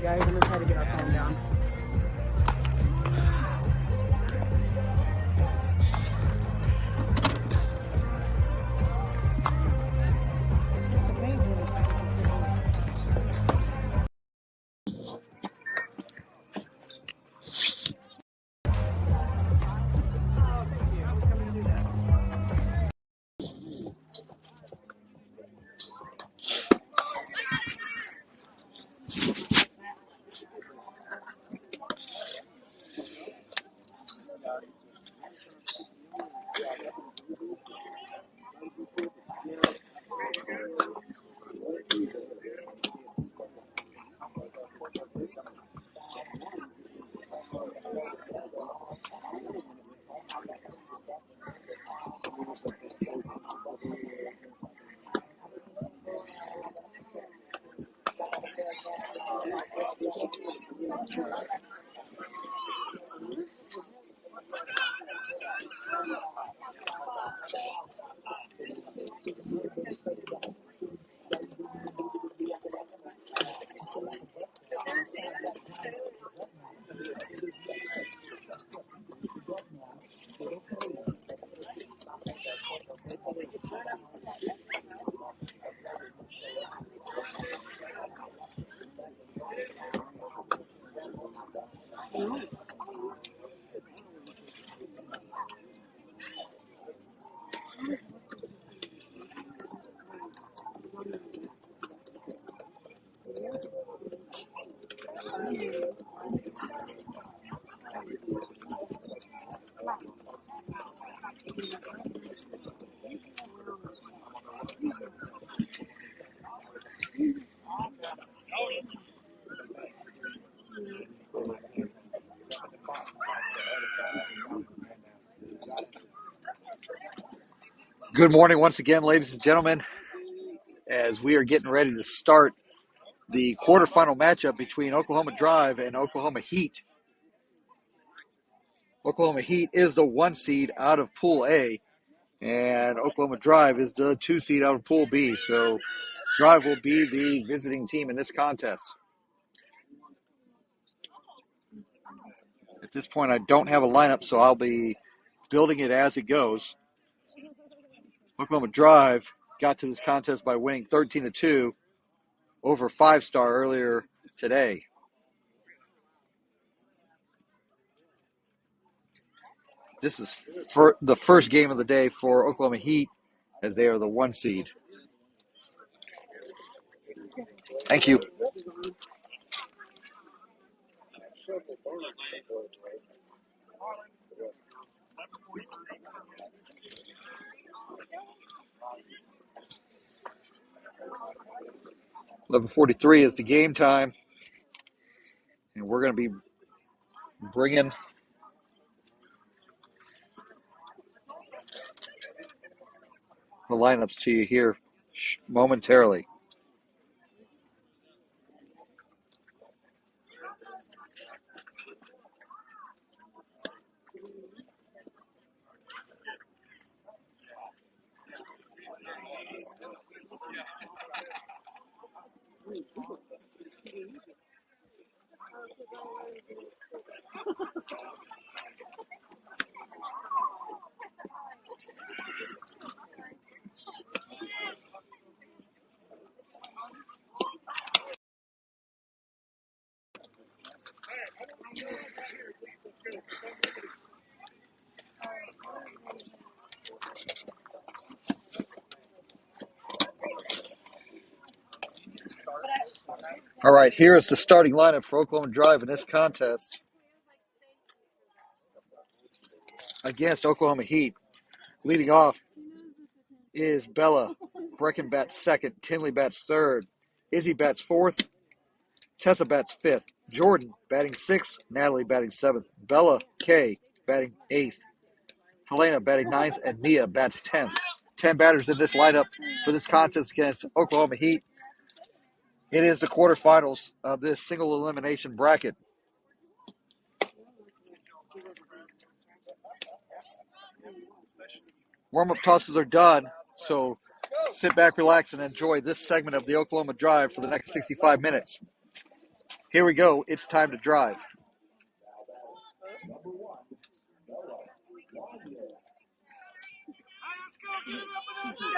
guys. I'm gonna try to get our phone down. Good morning once again, ladies and gentlemen, as we are getting ready to start the quarterfinal matchup between Oklahoma Drive and Oklahoma Heat. Oklahoma Heat is the 1 seed out of Pool A, and Oklahoma Drive is the 2 seed out of Pool B. So Drive will be the visiting team in this contest. At this point, I don't have a lineup, so I'll be building it as it goes. Oklahoma Drive got to this contest by winning 13-2 over 5-star earlier today. This is for the first game of the day for Oklahoma Heat, as they are the 1 seed. Thank you. $11:43 is the game time, and we're going to be bringing the lineups to you here momentarily. All right, here is the starting lineup for Oklahoma Drive in this contest against Oklahoma Heat. Leading off is Bella. Brecken bats second. Tinley bats third. Izzy bats fourth. Tessa bats fifth. Jordan batting sixth. Natalie batting seventh. Bella K batting eighth. Helena batting ninth. And Mia bats 10th. 10 batters in this lineup for this contest against Oklahoma Heat. It is the quarterfinals of this single elimination bracket. Warm-up tosses are done, so sit back, relax, and enjoy this segment of the Oklahoma Drive for the next 65 minutes. Here we go. It's time to drive.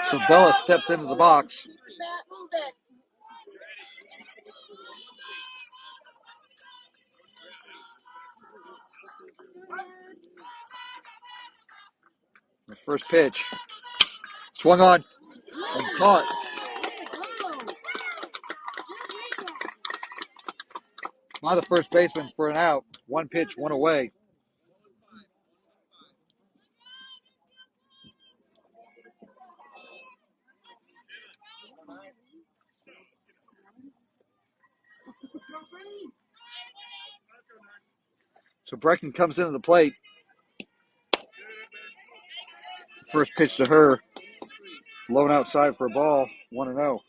So Bella steps into the box. The first pitch. Swung on and caught. By the first baseman for an out. One pitch, one away. So Brecken comes into the plate. First pitch to her. Low and outside for a ball. 1-0.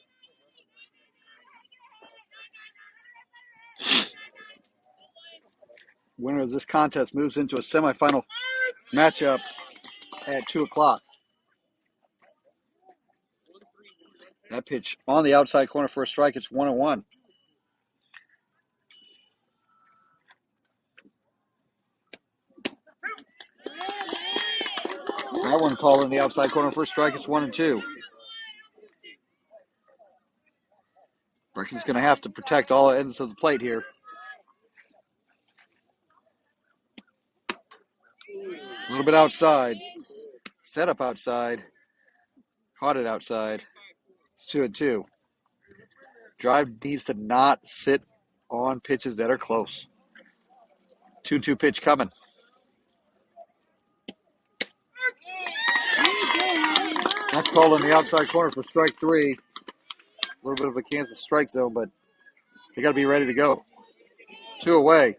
Winner of this contest moves into a semifinal matchup at 2 o'clock. That pitch on the outside corner for a strike. It's 1-1. That one called in the outside corner for a strike. It's 1-2. Brecken's going to have to protect all ends of the plate here. A little bit outside. Set up outside. Caught it outside. It's 2-2. Drive needs to not sit on pitches that are close. 2-2 pitch coming. That's called in the outside corner for strike 3. A little bit of a Kansas strike zone, but they got to be ready to go. 2 away.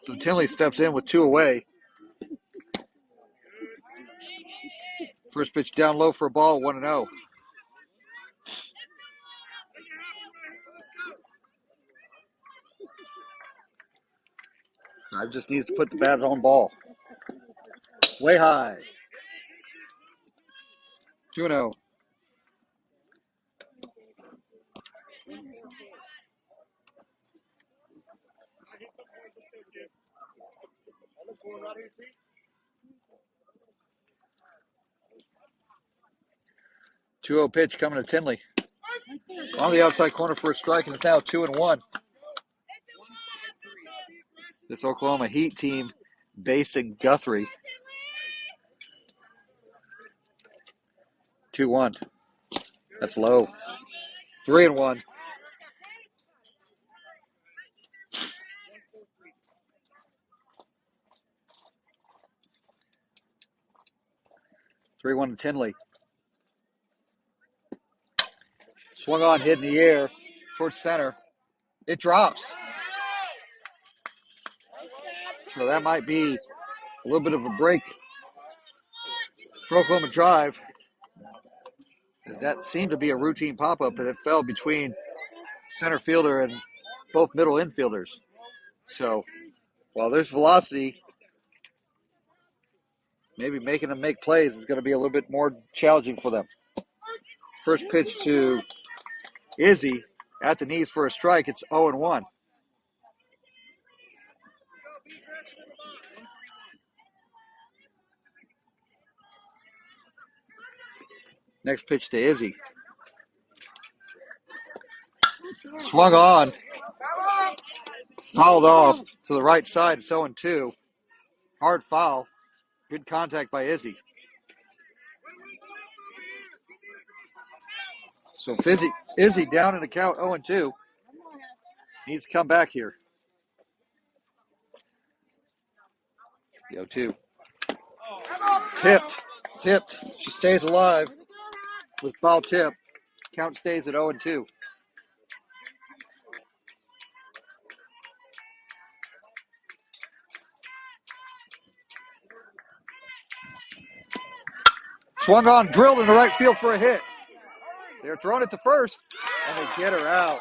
So Tinley steps in with 2 away. First pitch down low for a ball, 1-0. I just needs to put the bat on ball. Way high. 2-0. Two-0 pitch coming to Tinley. On the outside corner for a strike, and it's now 2-1. This Oklahoma Heat team based in Guthrie. 2-1. That's low. 3-1. To Tinley. Swung on, hit in the air towards center. It drops. So that might be a little bit of a break for Oklahoma Drive. That seemed to be a routine pop-up, and it fell between center fielder and both middle infielders. So while there's velocity, maybe making them make plays is going to be a little bit more challenging for them. First pitch to Izzy at the knees for a strike. It's 0-1. Next pitch to Izzy. Swung on. Fouled off to the right side. It's 0-2. Hard foul. Good contact by Izzy. So Izzy down in the count 0-2. Needs to come back here. 0-2. Tipped. She stays alive with foul tip. Count stays at 0-2. Swung on, drilled in the right field for a hit. They're throwing it to first, and they get her out.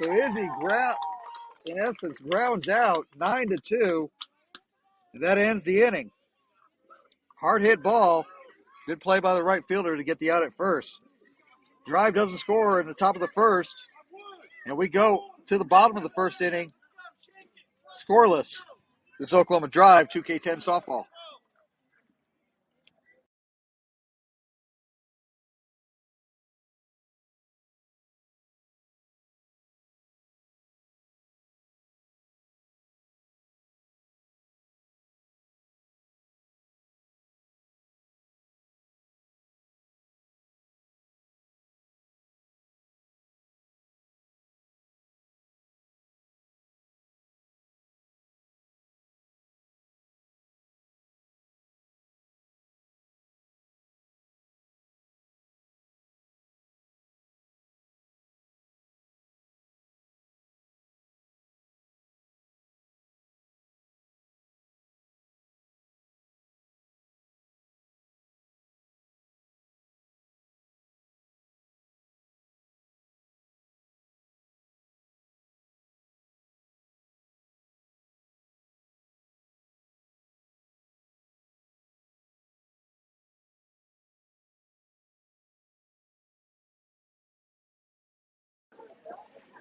So Izzy, in essence, grounds out 9-2. And that ends the inning. Hard hit ball. Good play by the right fielder to get the out at first. Drive doesn't score in the top of the first. And we go to the bottom of the first inning. Scoreless. This is Oklahoma Drive 2K10 softball.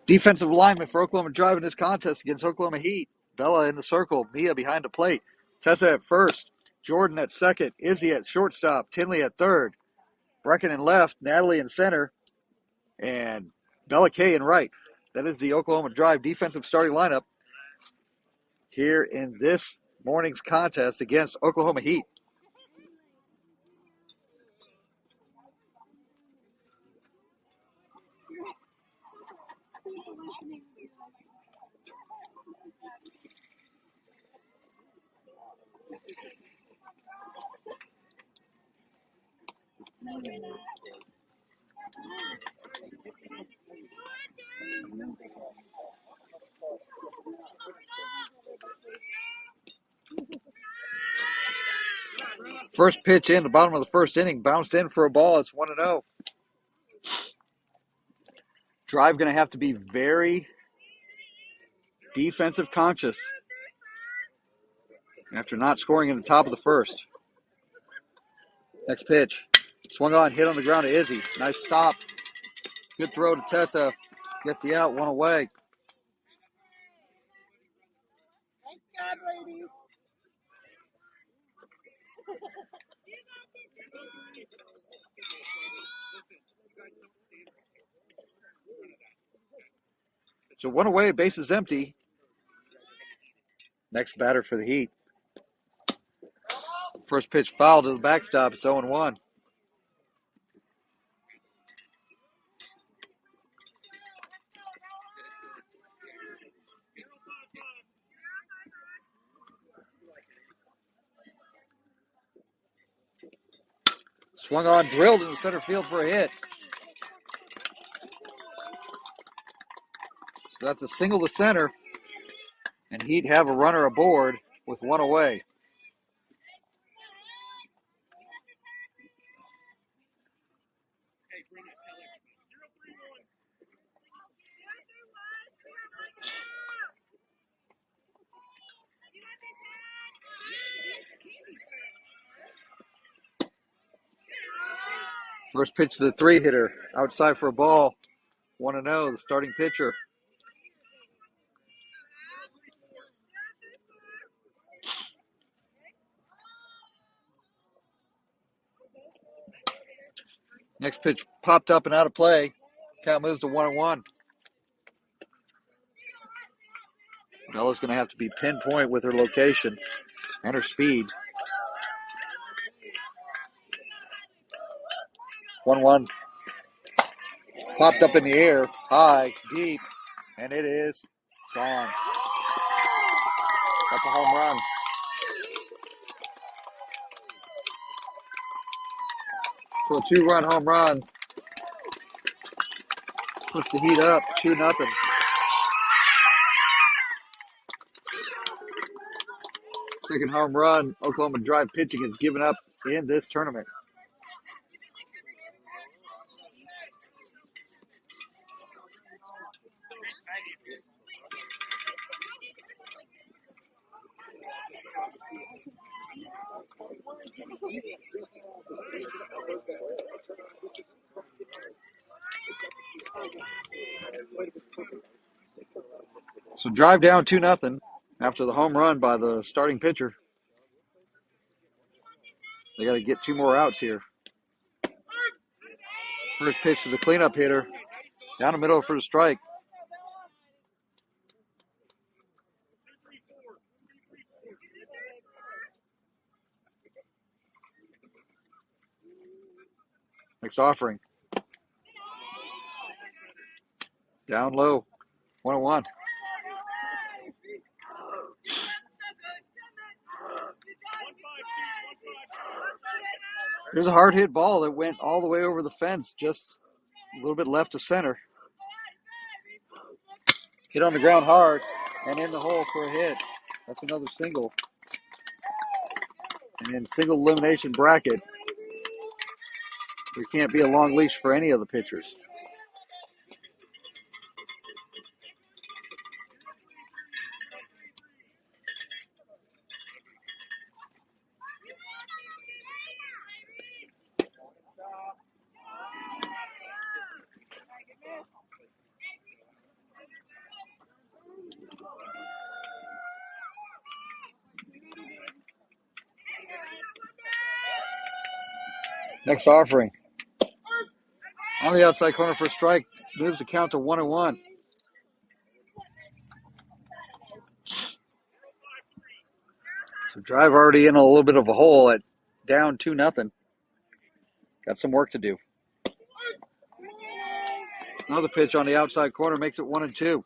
Defensive lineman for Oklahoma Drive in this contest against Oklahoma Heat. Bella in the circle. Mia behind the plate. Tessa at first. Jordan at second. Izzy at shortstop. Tinley at third. Brecken in left. Natalie in center. And Bella Kay in right. That is the Oklahoma Drive defensive starting lineup here in this morning's contest against Oklahoma Heat. First pitch in the bottom of the first inning. Bounced in for a ball. It's 1-0. Drive going to have to be very defensive conscious after not scoring in the top of the first. Next pitch. Swung on, hit on the ground to Izzy. Nice stop. Good throw to Tessa. Gets the out, one away. So one away, base is empty. Next batter for the Heat. First pitch foul to the backstop. It's 0-1. Swung on, drilled in the center field for a hit. So that's a single to center. And Heat have a runner aboard with one away. First pitch to the three-hitter. Outside for a ball. 1-0, the starting pitcher. Next pitch popped up and out of play. Count moves to 1-1. Bella's going to have to be pinpoint with her location and her speed. 1-1. Popped up in the air, high, deep, and it is gone. That's a home run. So a 2-run home run puts the Heat up 2-0. Second home run Oklahoma Drive pitching has given up in this tournament. So drive down 2-0 after the home run by the starting pitcher. They got to get 2 more outs here. First pitch to the cleanup hitter. Down the middle for the strike. Next offering. Down low. 1-1. There's a hard hit ball that went all the way over the fence, just a little bit left of center. Hit on the ground hard and in the hole for a hit. That's another single. And in single elimination bracket, there can't be a long leash for any of the pitchers. Next offering. On the outside corner for a strike. Moves the count to 1-1. So drive already in a little bit of a hole at down 2-0. Got some work to do. Another pitch on the outside corner makes it 1-2.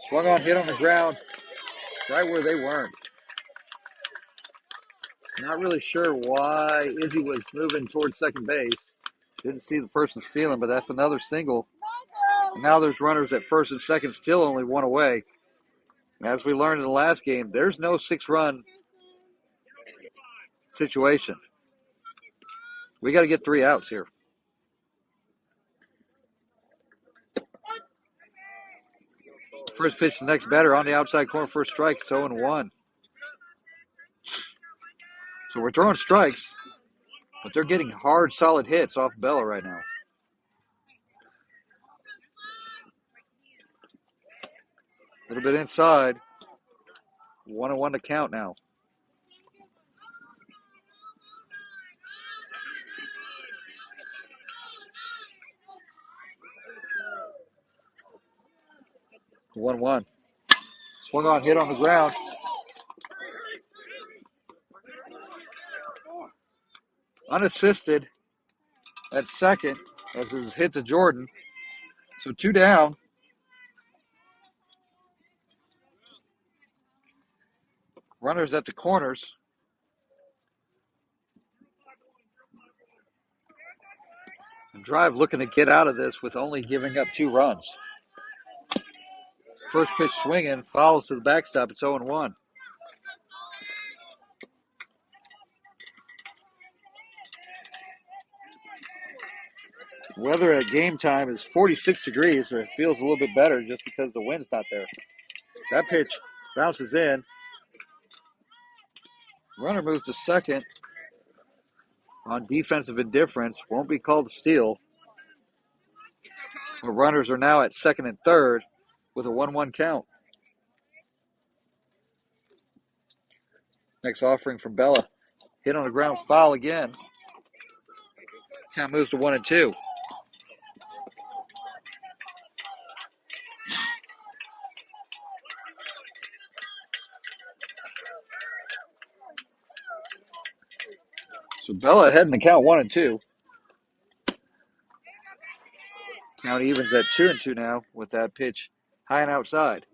Swung on, hit on the ground, right where they weren't. Not really sure why Izzy was moving towards second base. Didn't see the person stealing, but that's another single. And now there's runners at first and second, still only 1 away. As we learned in the last game, there's no 6-run situation. We got to get 3 outs here. First pitch to the next batter on the outside corner for a strike. It's 0-1. So we're throwing strikes, but they're getting hard, solid hits off Bella right now. A little bit inside. 1-1 to count now. One. Swung on, hit on the ground. Unassisted at second as it was hit to Jordan. So 2 down. Runners at the corners. And Drive looking to get out of this with only giving up 2 runs. First pitch swinging, fouls to the backstop. It's 0-1. Weather at game time is 46 degrees, so it feels a little bit better just because the wind's not there. That pitch bounces in. Runner moves to second on defensive indifference. Won't be called a steal. The runners are now at second and third with a 1-1 count. Next offering from Bella. Hit on the ground, foul again. Count moves to 1-2. So Bella ahead in the count 1-2. Count evens at 2-2 now with that pitch high and outside.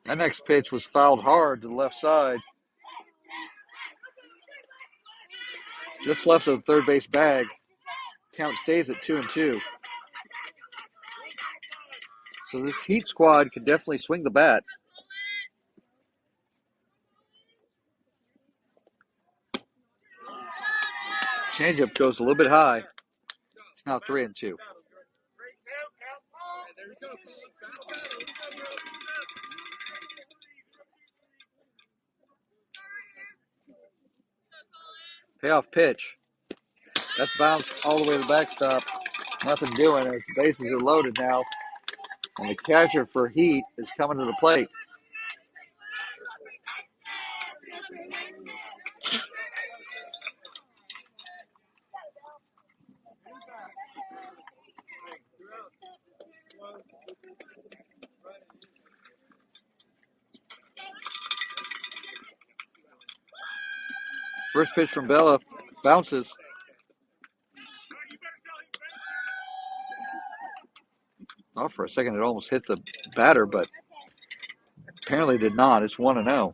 That next pitch was fouled hard to the left side. Just left of the third base bag. Count stays at 2-2. So this Heat squad can definitely swing the bat. Changeup goes a little bit high. It's now 3-2. Payoff pitch. That's bounced all the way to the backstop. Nothing doing. The bases are loaded now. And the catcher for Heat is coming to the plate. First pitch from Bella bounces. Oh, for a second it almost hit the batter, but apparently did not. It's 1-0.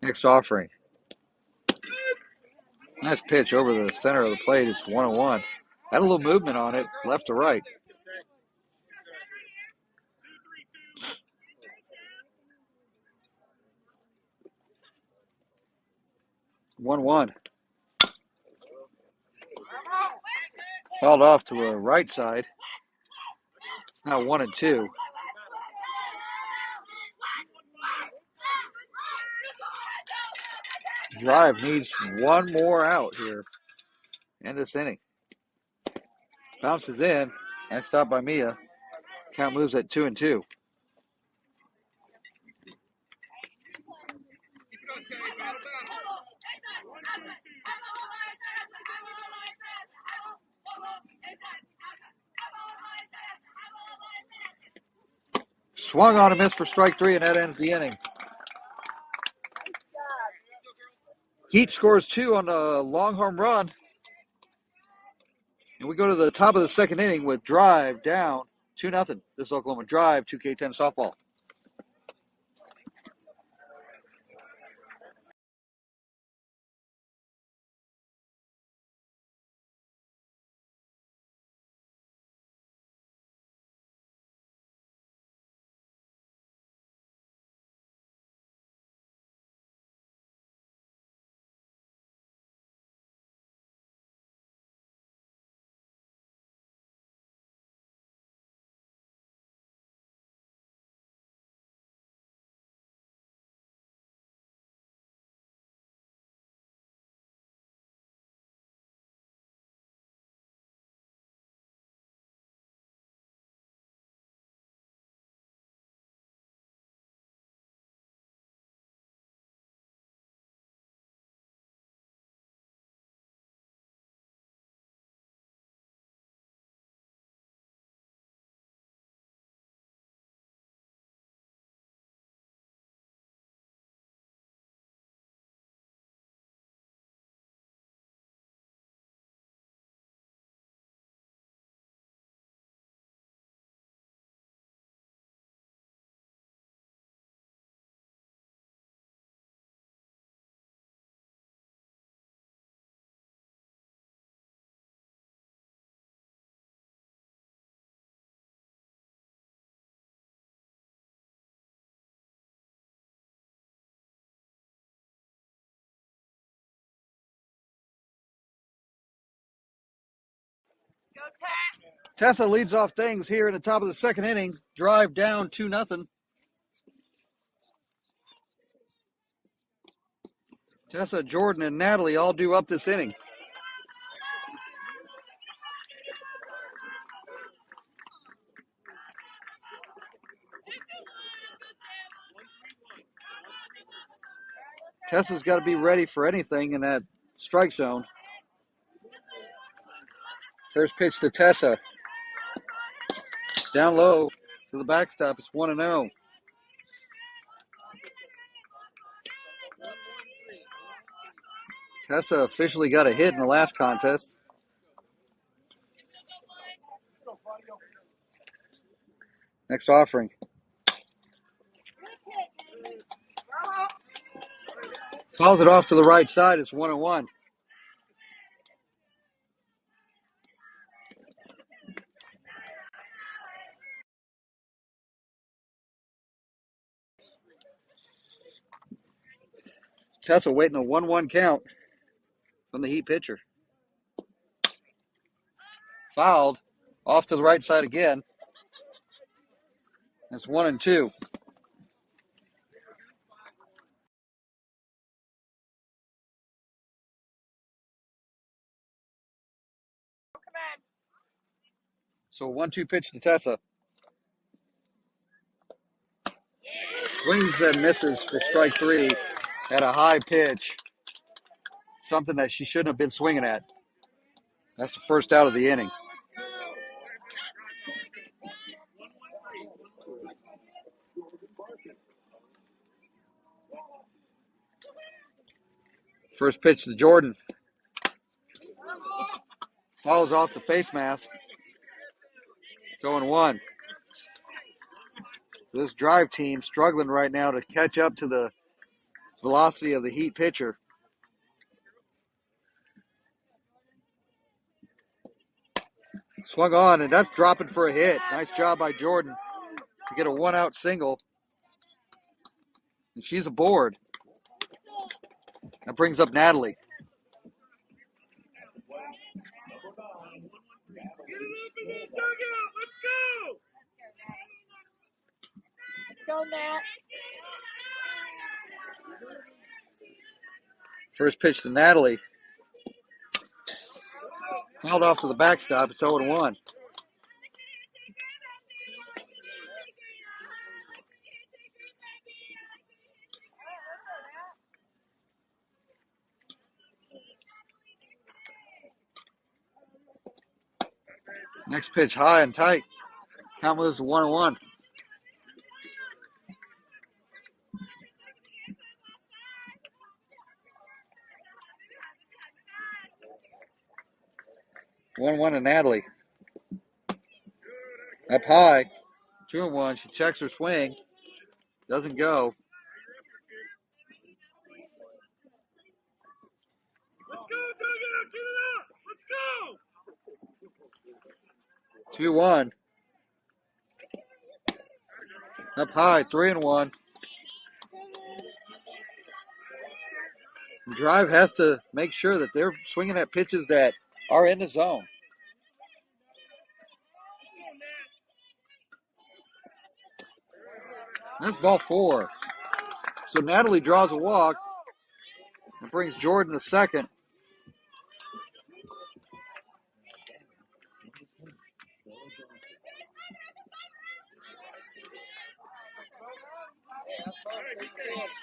Next offering. Nice pitch over the center of the plate. It's 1-1. Had a little movement on it, left to right. One. Fouled off to the right side. It's now 1-2. Drive needs one more out here in this inning. Bounces in and stopped by Mia. Count moves at 2-2. Swung on a miss for strike 3, and that ends the inning. Heat scores 2 on a long home run. And we go to the top of the second inning with Drive down 2-0. This is Oklahoma Drive, 2K10 softball. Tessa leads off things here in the top of the second inning. Drive down 2-0. Tessa, Jordan, and Natalie all due up this inning. Tessa's got to be ready for anything in that strike zone. First pitch to Tessa. Down low to the backstop. It's 1-0. Tessa officially got a hit in the last contest. Next offering. Fouls it off to the right side. It's 1-1. Tessa waiting a 1-1 count from the Heat pitcher. Fouled. Off to the right side again. It's 1-2. So 1-2 pitch to Tessa. Swings and misses for strike 3 at a high pitch. Something that she shouldn't have been swinging at. That's the first out of the inning. First pitch to Jordan. Falls off the face mask. It's 0-1. This drive team struggling right now to catch up to the velocity of the Heat pitcher. Swung on, and that's dropping for a hit. Nice job by Jordan to get a 1-out single. And she's aboard. That brings up Natalie. Go, Nat. First pitch to Natalie. Fouled off to the backstop. It's 0-1. Next pitch high and tight. Count moves to 1-1. One to Natalie. Up high. 2-1. She checks her swing. Doesn't go. Let's go, Duggan! Get it up! Let's go! 2-1. Up high. 3-1. Drive has to make sure that they're swinging at pitches that are in the zone. That's ball 4. So Natalie draws a walk and brings Jordan to second.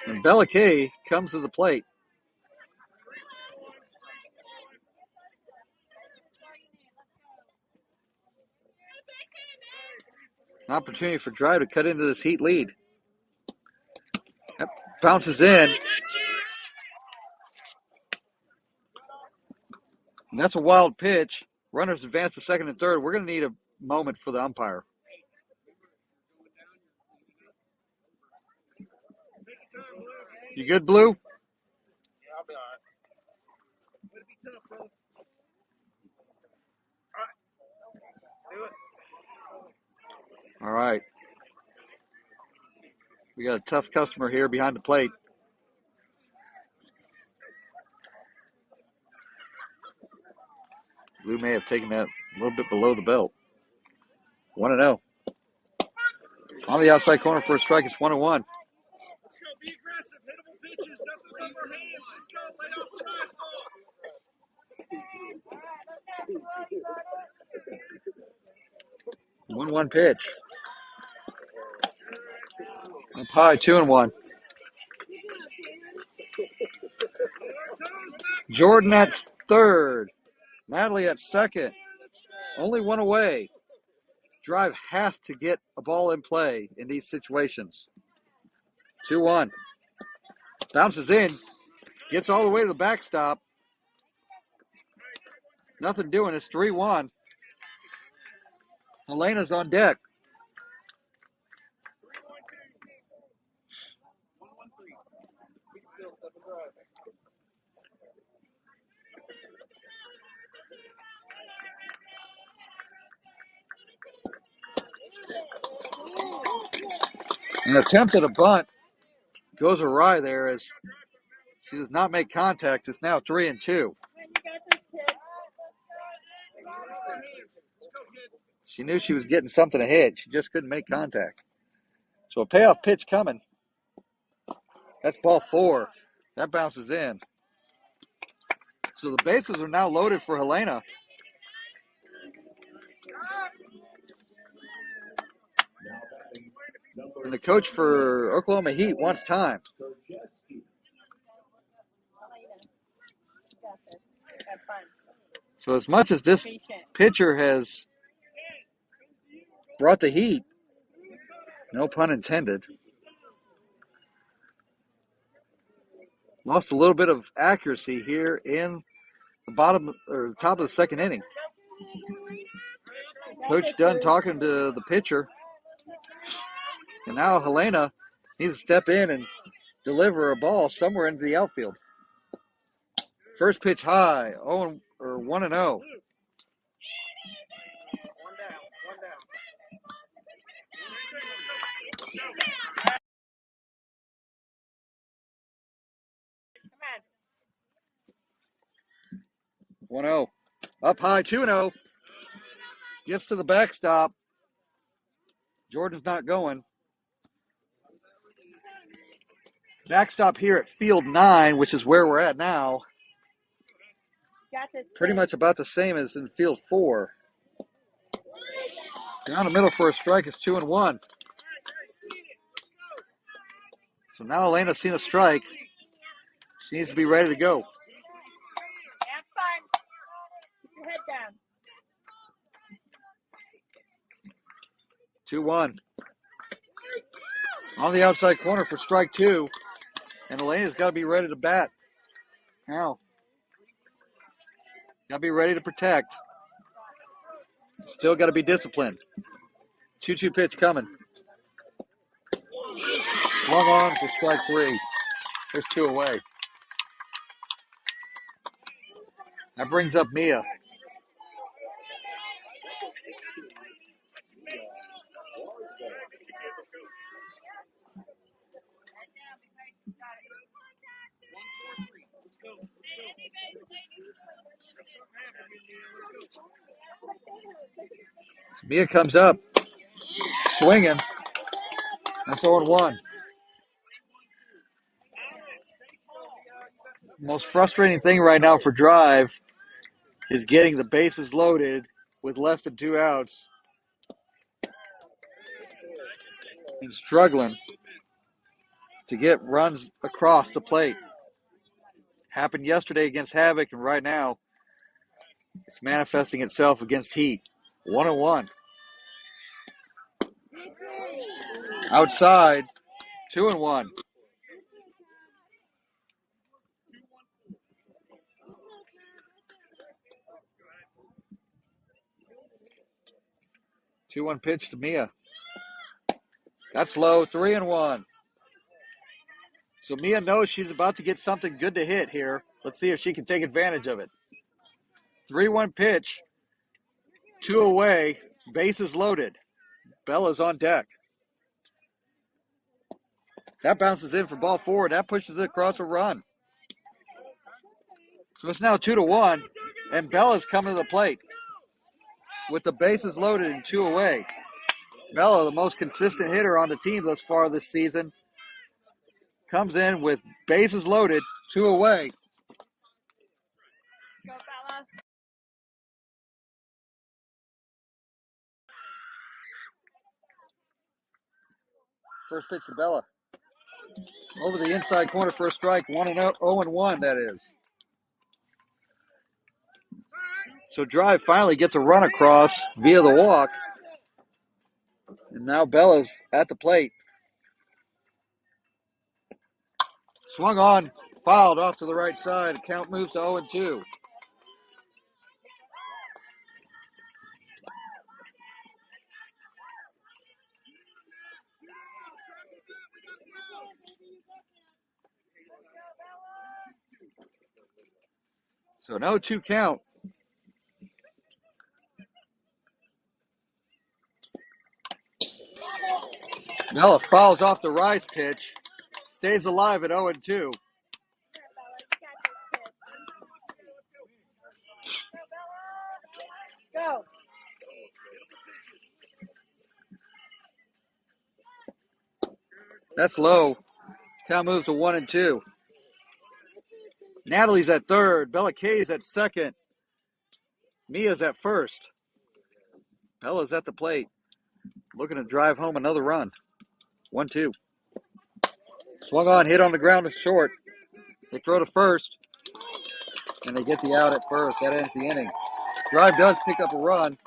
And Bella Kay comes to the plate. An opportunity for Drive to cut into this Heat lead. Yep. Bounces in. And that's a wild pitch. Runners advance to second and third. We're going to need a moment for the umpire. You good, Blue? Yeah, I'll be all right. Way to be tough, bro. All right. Do it. All right. We got a tough customer here behind the plate. Blue may have taken that a little bit below the belt. 1-0. On the outside corner for a strike, it's 1-1. Let's go. Be aggressive. Hittable pitches. Nothing but our hands. Let's go. Lay off the fastball. 1-1 pitch. Up high, 2-1. Jordan at third. Natalie at second. Only one away. Drive has to get a ball in play in these situations. 2-1. Bounces in. Gets all the way to the backstop. Nothing doing. It's 3-1. Elena's on deck. An attempt at a bunt goes awry there as She does not make contact. It's now 3-2. She knew she was getting something to hit. She just couldn't make contact. So a payoff pitch coming. That's ball 4. That bounces in. So the bases are now loaded for Helena. And the coach for Oklahoma Heat wants time. So as much as this pitcher has brought the heat, no pun intended, lost a little bit of accuracy here in the bottom or the top of the second inning. Coach done talking to the pitcher. And now Helena needs to step in and deliver a ball somewhere into the outfield. First pitch high, 1-0. 1-0. Up high, 2-0. Gifts to the backstop. Jordan's not going. Backstop here at field 9, which is where we're at now. Pretty much about the same as in field 4. Down the middle for a strike is 2-1. So now Helena's seen a strike. She needs to be ready to go. Have fun. Keep your head down. 2-1. On the outside corner for strike 2. And Helena's got to be ready to bat. Now, got to be ready to protect. Still got to be disciplined. 2-2 pitch coming. Swung on for strike 3. There's 2 away. That brings up Mia. Mia comes up, swinging. That's 0-1. Most frustrating thing right now for Drive is getting the bases loaded with less than 2 outs and struggling to get runs across the plate. Happened yesterday against Havoc, and right now it's manifesting itself against Heat. 1-1. Outside, 2-1. Two-one pitch to Mia. That's low, 3-1. So Mia knows she's about to get something good to hit here. Let's see if she can take advantage of it. 3-1 pitch, 2 away, bases loaded. Bella's on deck. That bounces in for ball 4. That pushes it across a run. So it's now 2-1, and Bella's coming to the plate with the bases loaded and 2 away. Bella, the most consistent hitter on the team thus far this season, comes in with bases loaded, 2 away. Go, Bella. First pitch to Bella. Over the inside corner for a strike, 0-1, that is. So Drive finally gets a run across via the walk. And now Bella's at the plate. Swung on, fouled off to the right side. Count moves to 0-2. So an 0-2 count. Bella fouls off the rise pitch. Stays alive at 0-2. Go. That's low. Count moves to 1-2. Natalie's at third. Bella Kay's at second. Mia's at first. Bella's at the plate. Looking to drive home another run. 1-2. Swung on, hit on the ground to short. They throw to first, and they get the out at first. That ends the inning. Drive does pick up a run,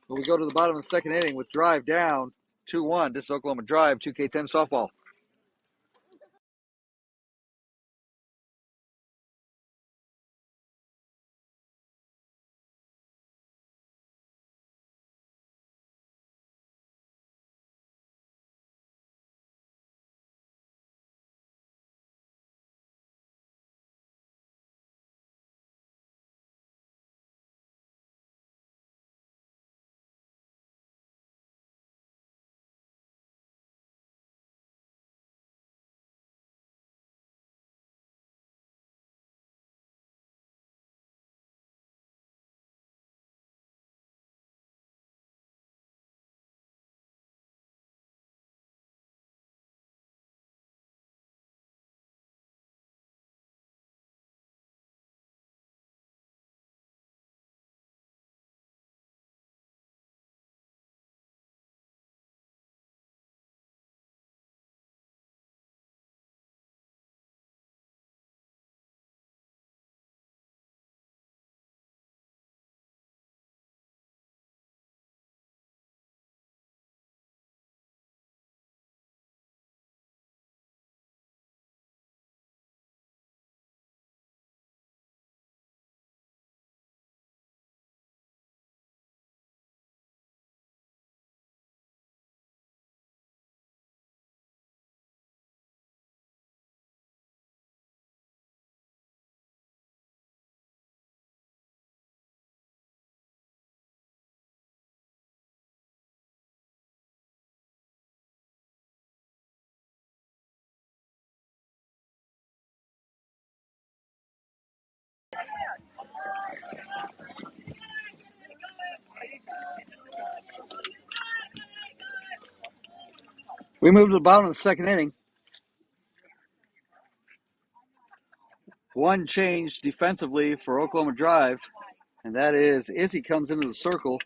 but we go to the bottom of the second inning with Drive down 2-1. This is Oklahoma Drive, 2K10 softball. We move to the bottom of the second inning. One change defensively for Oklahoma Drive, and that is Izzy comes into the circle,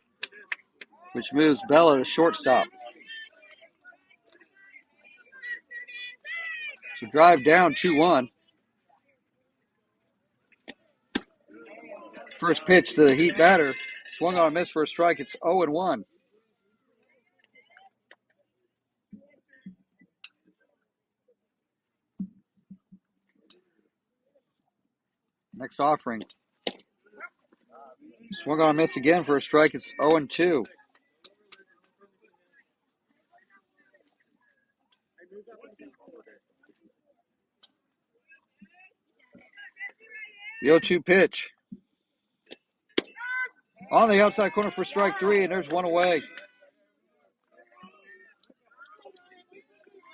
which moves Bella to shortstop. So Drive down 2-1. First pitch to the Heat batter. Swung on a miss for a strike. It's 0-1. Next offering. Swung on a miss again for a strike. It's 0-2. The 0-2 pitch. On the outside corner for strike three, and there's one away.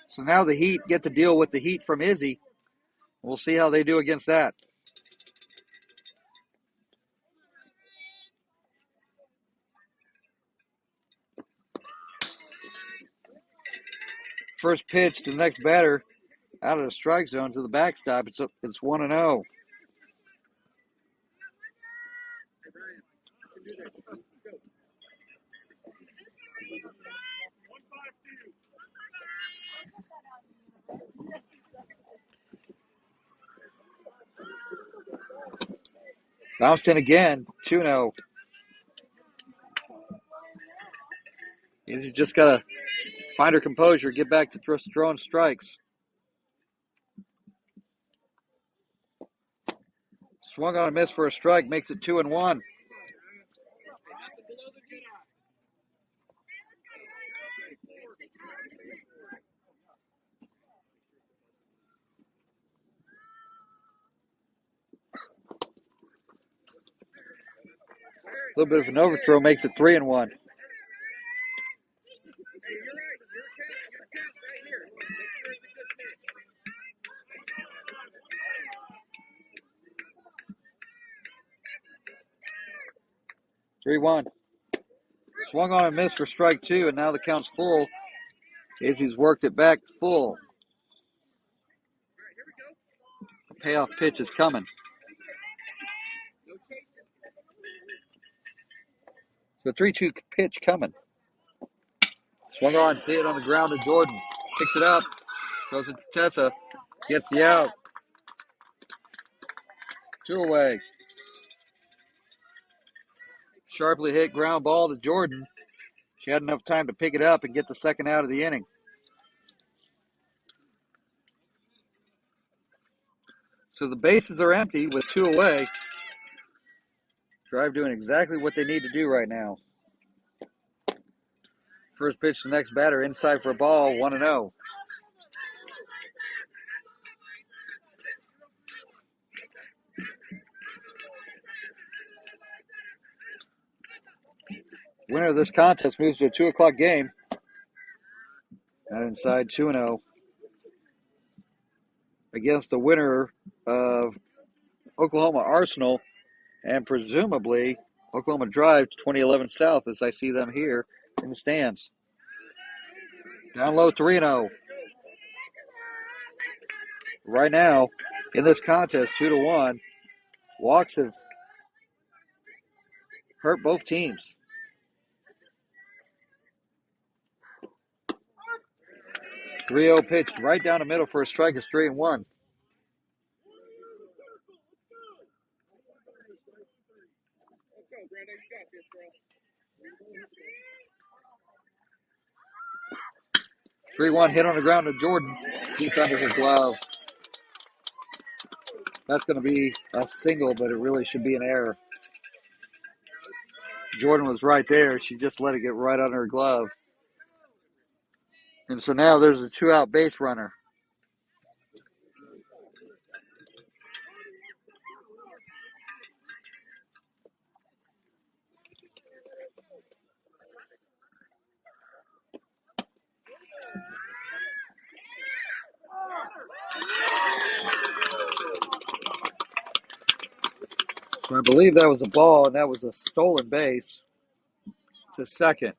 So now the Heat get to deal with the heat from Izzy. We'll see how they do against that. First pitch to the next batter out of the strike zone to the backstop. It's 1-0. Bounced in again, 2-0. Izzy just got to find her composure, get back to throwing strikes. Swung on a miss for a strike, makes it 2-1. A little bit of an overthrow makes it 3-1. 3-1. Swung on and missed for strike 2, and now the count's full. Izzy's worked it back full. The payoff pitch is coming. The 3-2 pitch coming. Swung on, hit on the ground to Jordan. Picks it up, throws it to Tessa, gets the out. 2 away. Sharply hit ground ball to Jordan. She had enough time to pick it up and get the second out of the inning. So the bases are empty with 2 away. Drive doing exactly what they need to do right now. First pitch to the next batter, inside for a ball, 1-0. Winner of this contest moves to a 2 o'clock game. Out inside, 2-0. Against the winner of Oklahoma Arsenal and presumably Oklahoma Drive 2011 South, as I see them here in the stands. Down low, 3-0. Right now, in this contest, 2-1, walks have hurt both teams. 3-0 pitch right down the middle for a strike is 3-1. Three one hit on the ground to Jordan. Gets under her glove. That's going to be a single, but it really should be an error. Jordan was right there. She just let it get right under her glove. And so now there's a 2-out base runner. So I believe that was a ball, and that was a stolen base to second.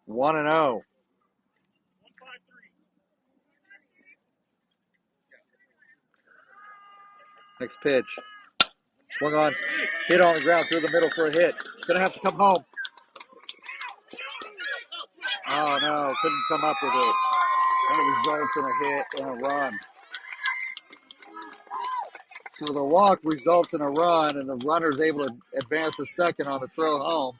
1-0. Next pitch. Swung on. Hit on the ground through the middle for a hit. Going to have to come home. Oh, no. Couldn't come up with it. That results in a hit and a run. So the walk results in a run, and the runner's able to advance to second on the throw home.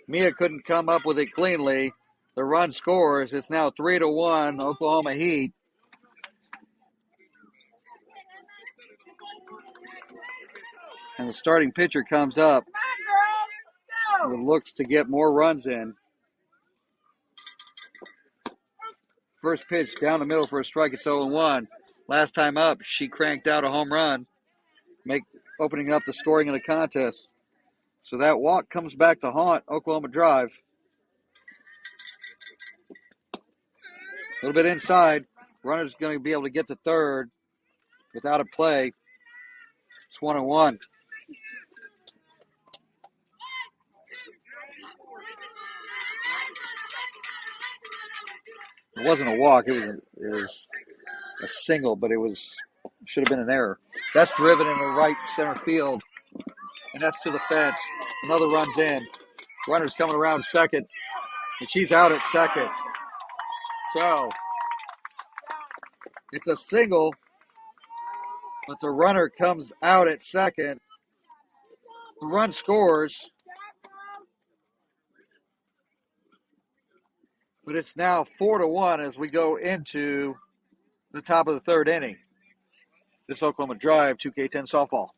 Mia couldn't come up with it cleanly. The run scores. It's now 3-1, Oklahoma Heat. And the starting pitcher comes up with looks to get more runs in. First pitch down the middle for a strike. It's 0-1. Last time up, she cranked out a home run, opening up the scoring in the contest. So that walk comes back to haunt Oklahoma Drive. A little bit inside. Runner's going to be able to get to third without a play. It's 1-1. It wasn't a walk. It was a single, but should have been an error. That's driven into right center field, and that's to the fence. Another run's in. Runner's coming around second, and she's out at second. So it's a single, but the runner comes out at second. The run scores, but it's now 4-1 as we go into the top of the third inning. This Oklahoma Drive 2K10 softball.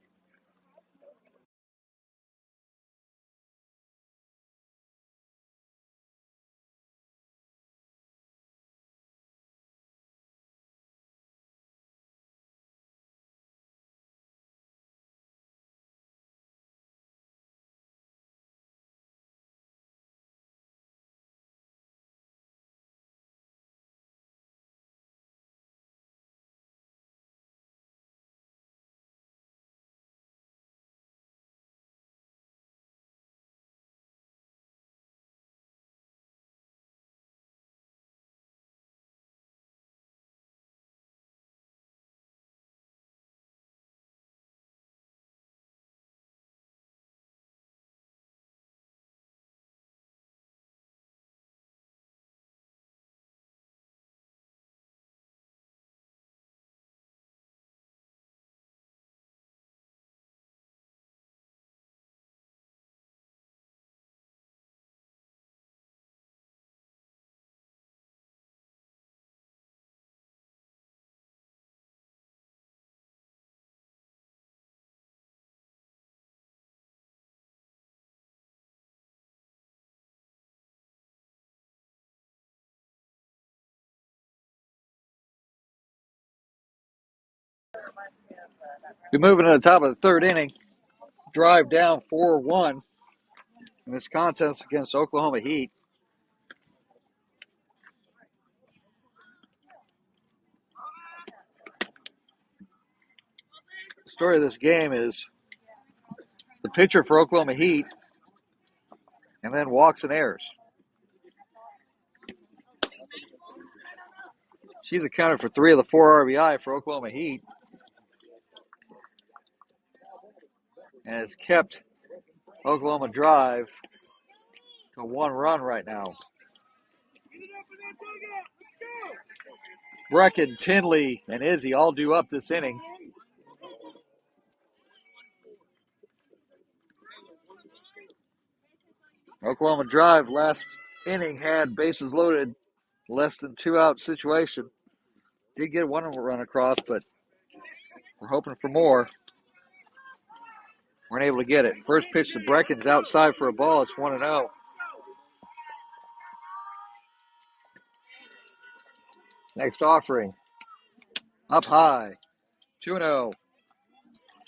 We're moving to the top of the third inning. Drive down 4-1 in this contest against Oklahoma Heat. The story of this game is the pitcher for Oklahoma Heat and then walks and errors. She's accounted for 3 of the 4 RBI for Oklahoma Heat and has kept Oklahoma Drive to 1 run right now. Brecken, Tinley, and Izzy all due up this inning. Oklahoma Drive last inning had bases loaded, less than 2-out situation. Did get 1 run across, but we're hoping for more. Weren't able to get it. First pitch to Brecken's outside for a ball. It's 1-0. Next offering. Up high. 2-0.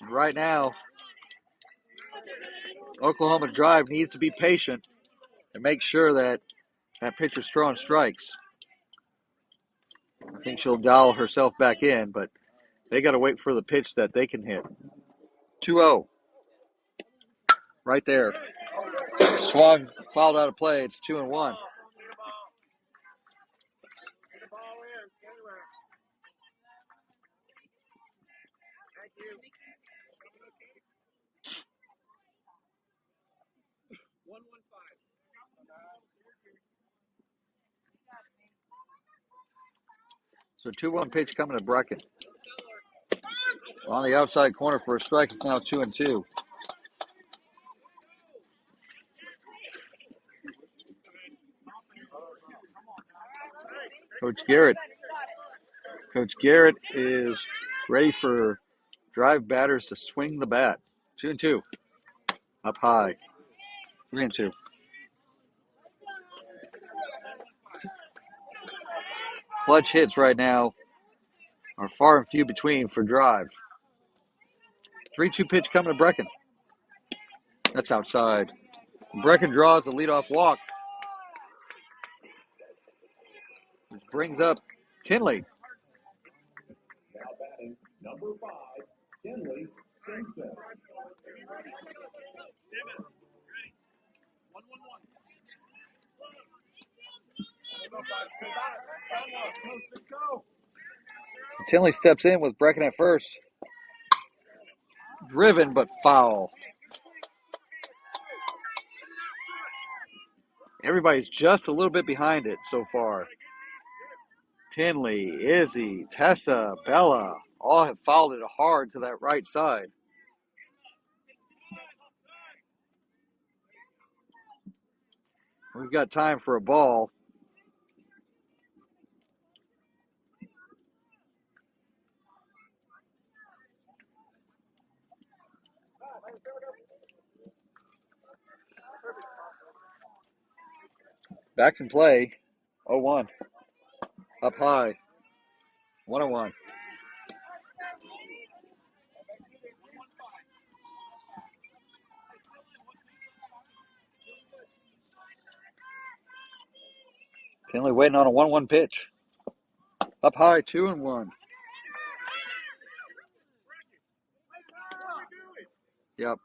Right now, Oklahoma Drive needs to be patient and make sure that that pitcher's throwing strikes. I think she'll dial herself back in, but they got to wait for the pitch that they can hit. 2-0. Right there. Swung, fouled out of play. It's 2-1. So 2-1 pitch coming to Brecken. On the outside corner for a strike. It's now 2-2. Coach Garrett is ready for drive batters to swing the bat. 2-2. Up high. 3-2. Clutch hits right now are far and few between for Drive. 3-2 pitch coming to Brecken. That's outside. Brecken draws the leadoff walk, which brings up Tinley. Now batting number 5, Tinley Simpson. Tinley steps in with Brecken at first. Driven but foul. Everybody's just a little bit behind it so far. Tinley, Izzy, Tessa, Bella, all have fouled it hard to that right side. We've got time for a ball. Back in play. 0-1. Up high. 1-1. Tinley waiting on a 1-1 pitch. Up high, 2-1. Yep.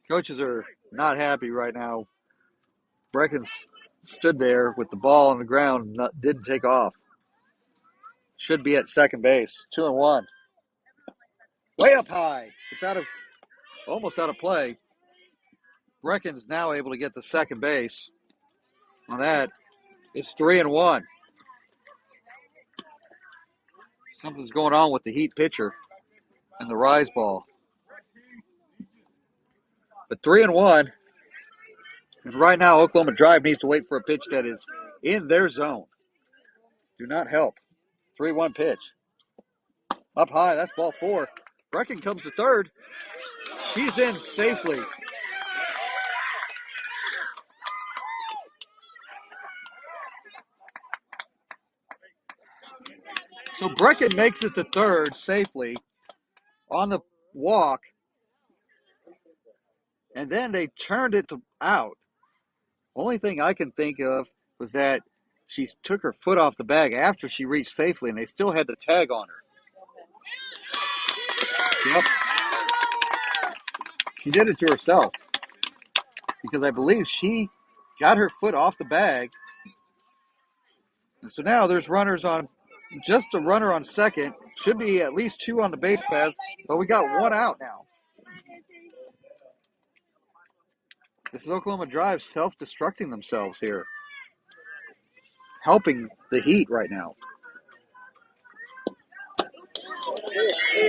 Coaches are not happy right now. Brecken's stood there with the ball on the ground and didn't take off. Should be at second base. 2-1. Way up high. It's almost out of play. Brecken's now able to get to second base. On that, it's 3-1. Something's going on with the Heat pitcher and the rise ball. But 3-1. And right now, Oklahoma Drive needs to wait for a pitch that is in their zone. Do not help. 3-1 pitch. Up high, that's ball 4. Brecken comes to third. She's in safely. So Brecken makes it to third safely on the walk, and then they turned it out. Only thing I can think of was that she took her foot off the bag after she reached safely, and they still had the tag on her. Yep. She did it to herself because I believe she got her foot off the bag. And so now there's runners on, just a runner on second. Should be at least two on the base path, but we got one out now. This is Oklahoma Drive self-destructing themselves here. Helping the Heat right now.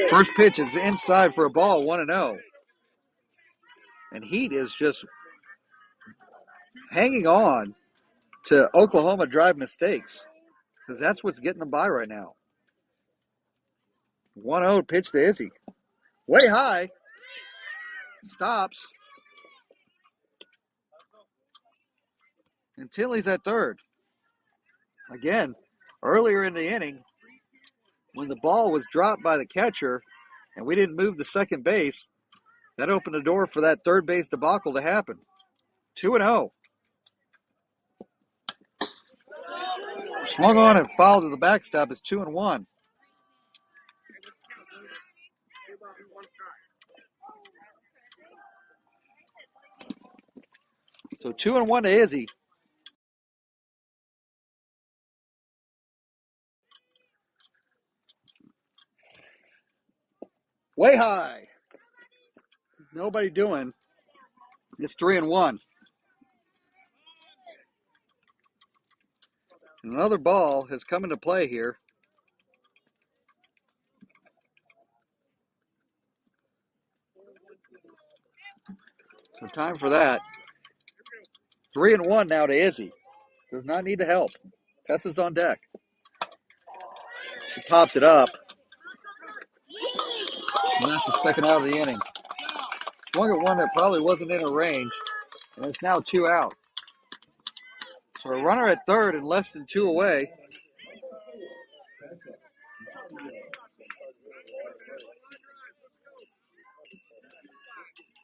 First pitch is inside for a ball, 1-0. And Heat is just hanging on to Oklahoma Drive mistakes because that's what's getting them by right now. 1-0 pitch to Izzy. Way high. Stops. And Tinley's at third. Again, earlier in the inning, when the ball was dropped by the catcher and we didn't move to second base, that opened the door for that third base debacle to happen. 2-0. Swung on and fouled to the backstop. It's 2-1. So 2-1 to Izzy. Way high. Nobody doing. It's 3-1. Another ball has come into play here. So time for that. 3-1 now to Izzy. Does not need the help. Tessa's on deck. She pops it up. And that's the second out of the inning. Swung at one that probably wasn't in her range. And it's now 2 out. So a runner at third and less than 2 away.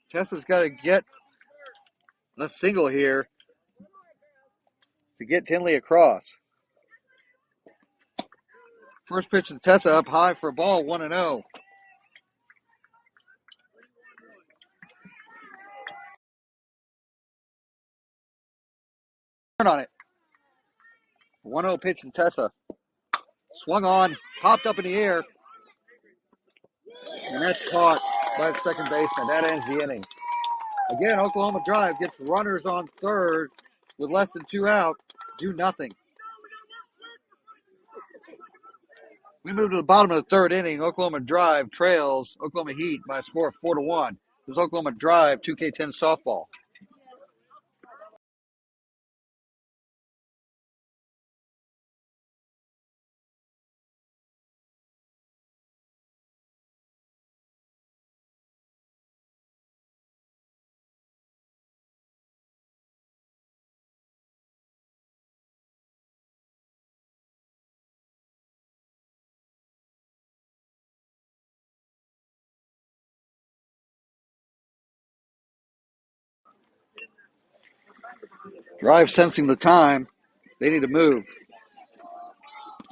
Tessa's got to get a single here to get Tinley across. First pitch to Tessa up high for a ball, 1-0. Turn on it. 1-0 pitch to Tessa. Swung on, popped up in the air. And that's caught by the second baseman. That ends the inning. Again, Oklahoma Drive gets runners on third with less than 2 out. Do nothing. We move to the bottom of the third inning. Oklahoma Drive trails Oklahoma Heat by a score of 4-1. This is Oklahoma Drive 2K10 softball. Drive sensing the time. They need to move.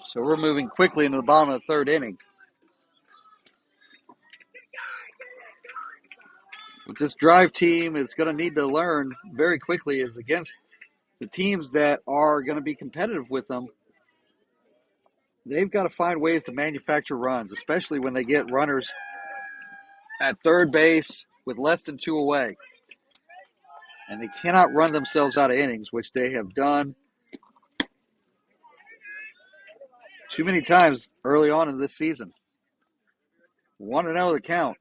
So we're moving quickly into the bottom of the third inning. What this Drive team is going to need to learn very quickly is against the teams that are going to be competitive with them. They've got to find ways to manufacture runs, especially when they get runners at third base with less than 2 away. And they cannot run themselves out of innings, which they have done too many times early on in this season. 1-0 the count.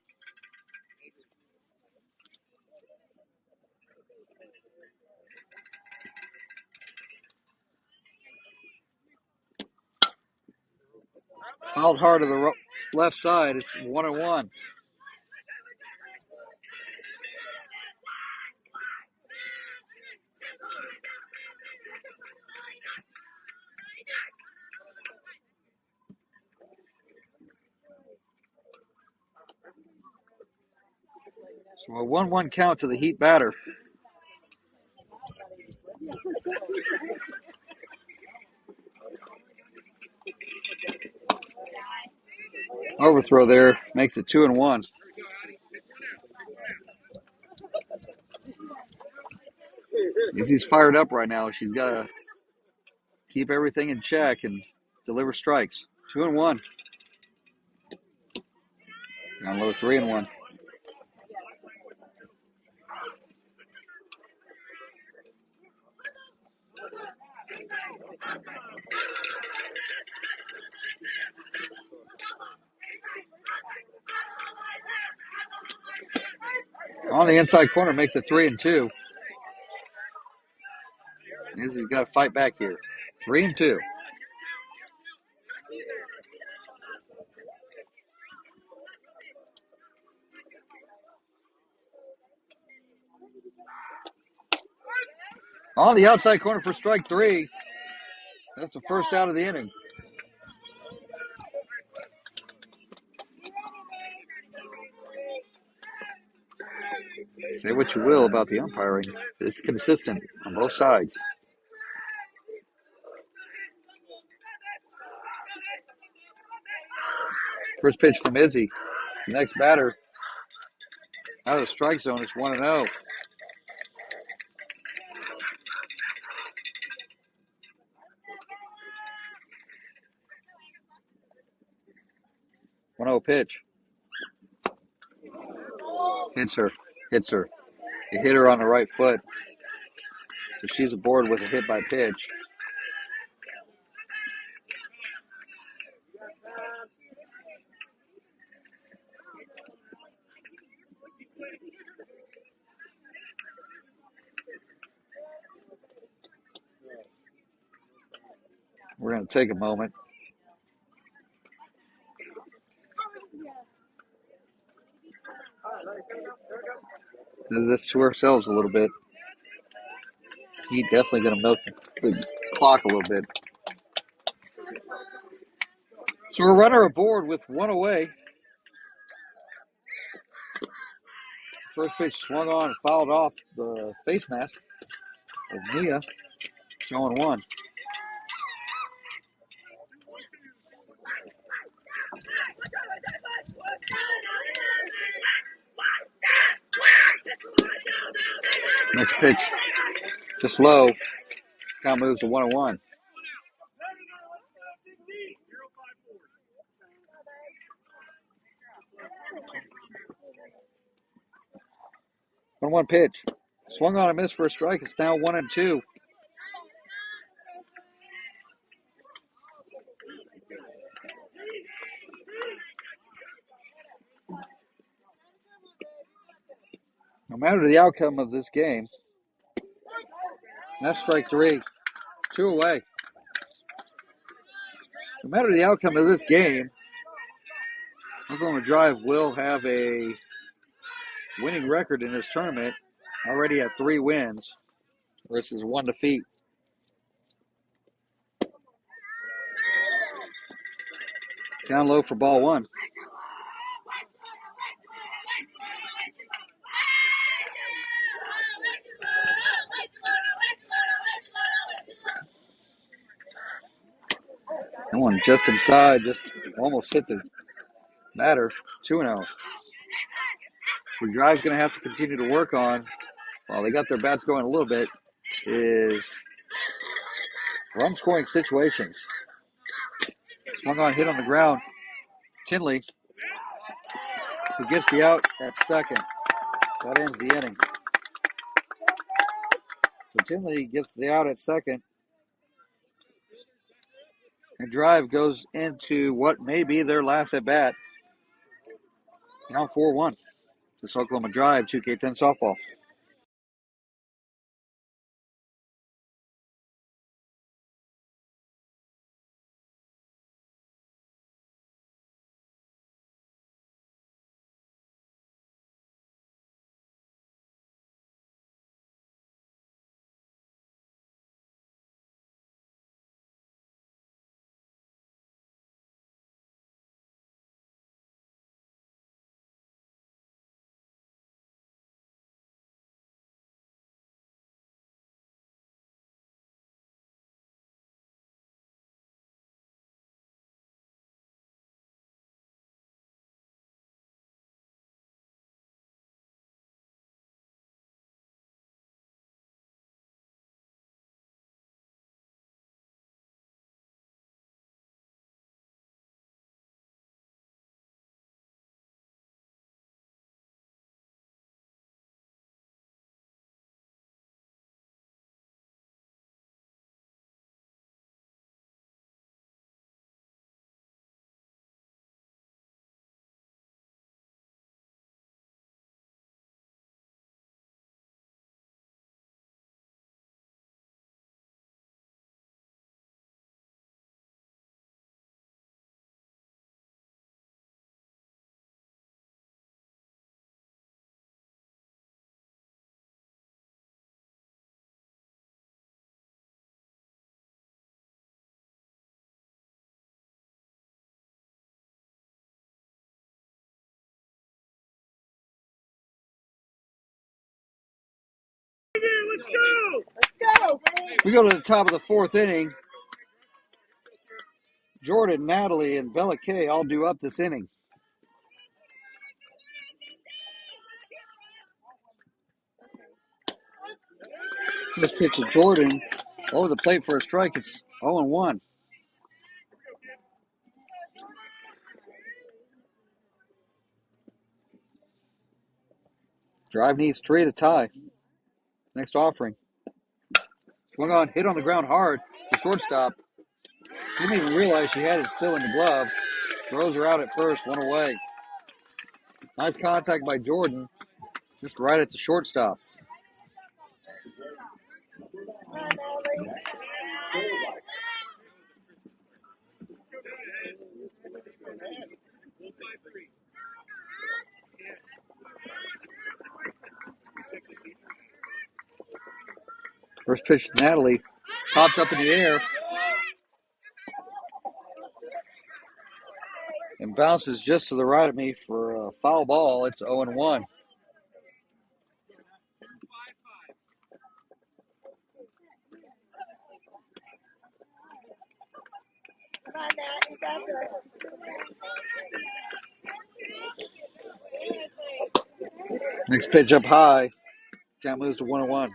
Fouled hard to the left side. It's 1-1. Well, 1-1 count to the Heat batter. Overthrow there makes it 2-1. Izzy's fired up right now. She's got to keep everything in check and deliver strikes. 2-1. Down low 3-1. On the inside corner makes it 3-2. Izzy's got to fight back here. 3-2. On the outside corner for strike 3. That's the first out of the inning. Say what you will about the umpiring. It's consistent on both sides. First pitch from Izzy. Next batter out of the strike zone is 1-0. Pitch. Hits her. He hit her on the right foot. So she's aboard with a hit by pitch. We're going to take a moment. Do this to ourselves a little bit. He's definitely going to milk the clock a little bit. So we're runner aboard with one away. First pitch swung on and fouled off the face mask of Mia. 0-1. Next pitch, just low. Count moves to 1-1. One pitch. Swung on a miss for a strike. It's now 1-2. No matter the outcome of this game, that's strike 3. 2 away. No matter the outcome of this game, Oklahoma Drive will have a winning record in this tournament, already at 3 wins versus 1 defeat. Down low for ball 1. That one just inside, just almost hit the batter. 2-0. What Drive's going to have to continue to work on, while they got their bats going a little bit, is run scoring situations. Swung on, hit on the ground. Tinley, who gets the out at second. That ends the inning. So Tinley gets the out at second. And Drive goes into what may be their last at bat. Now 4-1. This Oklahoma Drive 2K10 softball. Let's go. Let's go. We go to the top of the fourth inning. Jordan, Natalie, and Bella Kay all due up this inning. First pitch of Jordan over the plate for a strike. It's 0-1. Drive needs 3 to tie. Next offering. Swung on, hit on the ground hard. The shortstop didn't even realize she had it still in the glove. Throws her out at first, 1 away. Nice contact by Jordan, just right at the shortstop. First pitch to Natalie, popped up in the air and bounces just to the right of me for a foul ball. It's 0-1. Come on, Nat. You got this. Next pitch up high. Count moves to 1-1.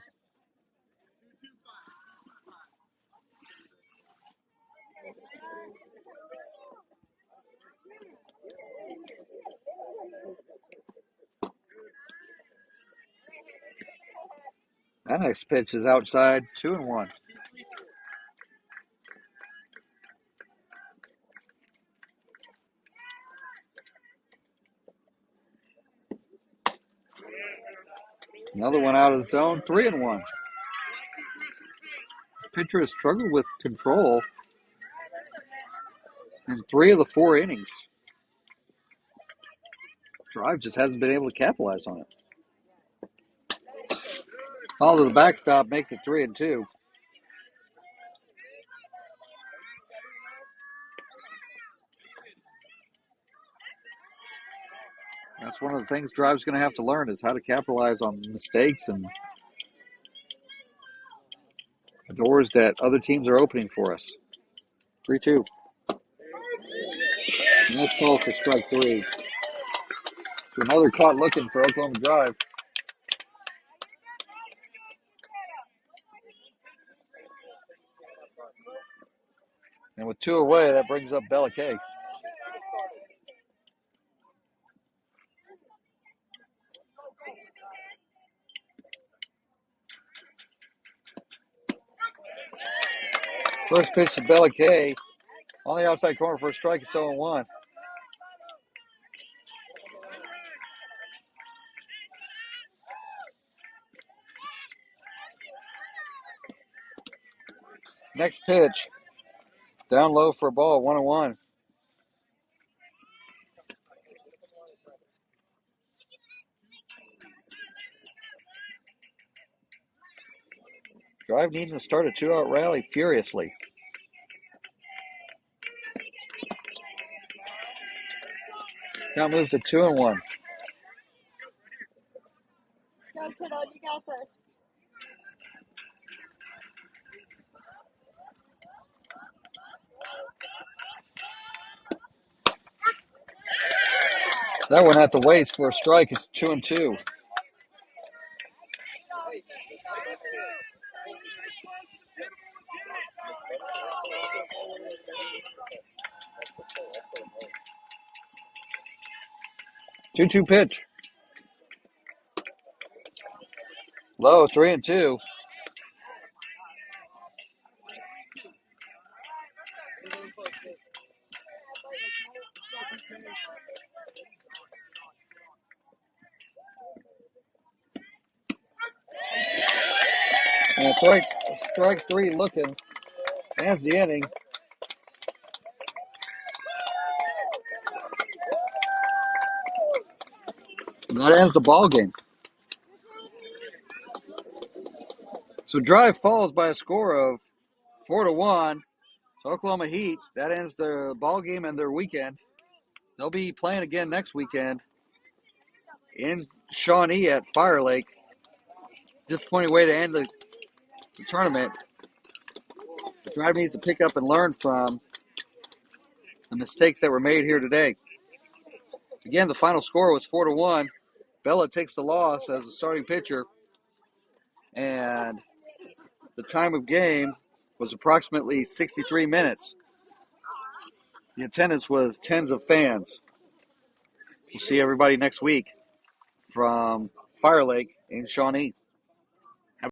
That next pitch is outside, 2-1. Another one out of the zone, 3-1. This pitcher has struggled with control in 3 of the 4 innings. Drive just hasn't been able to capitalize on it. Foul to the backstop makes it 3-2. That's one of the things Drive's going to have to learn is how to capitalize on mistakes and doors that other teams are opening for us. 3-2. And that's called for strike 3. So another caught looking for Oklahoma Drive. And with 2 away, that brings up Bella Kay. First pitch to Bella Kay. On the outside corner for a strike, it's 0-1. Next pitch. Down low for a ball, 1-1. Drive needing to start a 2-out rally furiously. Count moves to 2-1. Go, kiddo. You got this. That one at the waist for a strike. It's 2-2. Two pitch. Low, 3-2. And strike 3 looking. Ends the inning. And that ends the ball game. So Drive falls by a score of 4-1. So Oklahoma Heat, that ends their ball game and their weekend. They'll be playing again next weekend in Shawnee at Fire Lake. disappointing way to end the tournament. The Drive needs to pick up and learn from the mistakes that were made here today. Again, the final score was 4-1. Bella takes the loss as a starting pitcher, and the time of game was approximately 63 minutes. The attendance was tens of fans. We'll see everybody next week from Fire Lake in Shawnee.